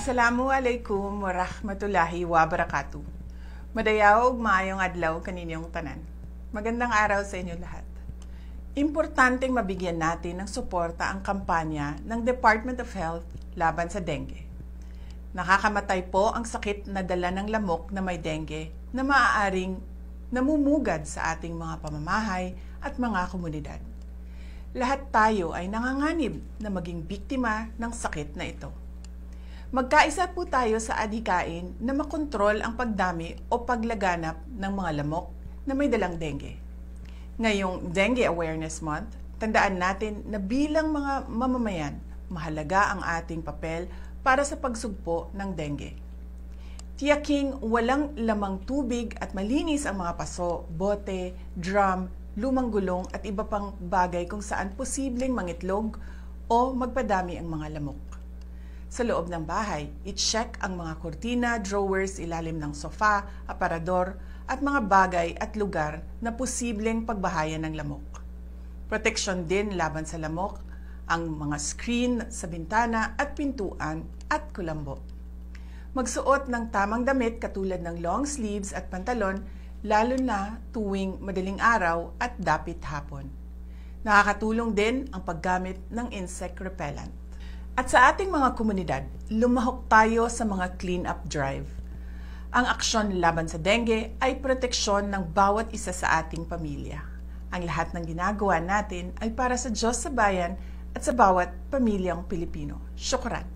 Assalamualaikum warahmatullahi wabarakatuh. Madayawg maayong adlaw kaninyong tanan. Magandang araw sa inyo lahat. Importanteng mabigyan natin ng suporta ang kampanya ng Department of Health laban sa dengue. Nakakamatay po ang sakit na dala ng lamok na may dengue na maaaring namumugad sa ating mga pamamahay at mga komunidad. Lahat tayo ay nanganganib na maging biktima ng sakit na ito. Magkaisa po tayo sa adhikain na makontrol ang pagdami o paglaganap ng mga lamok na may dalang dengue. Ngayong Dengue Awareness Month, tandaan natin na bilang mga mamamayan, mahalaga ang ating papel para sa pagsugpo ng dengue. Tiyaking walang lamang tubig at malinis ang mga paso, bote, drum, lumang gulong at iba pang bagay kung saan posibleng mangitlog o magpadami ang mga lamok. Sa loob ng bahay, i-check ang mga kurtina, drawers, ilalim ng sofa, aparador, at mga bagay at lugar na posibleng pagbahayan ng lamok. Proteksyon din laban sa lamok, ang mga screen sa bintana at pintuan at kulambo. Magsuot ng tamang damit katulad ng long sleeves at pantalon, lalo na tuwing madaling araw at dapit hapon. Nakakatulong din ang paggamit ng insect repellent. At sa ating mga komunidad, lumahok tayo sa mga clean-up drive. Ang aksyon laban sa dengue ay proteksyon ng bawat isa sa ating pamilya. Ang lahat ng ginagawa natin ay para sa Diyos sa bayan at sa bawat pamilyang Pilipino. Syukran!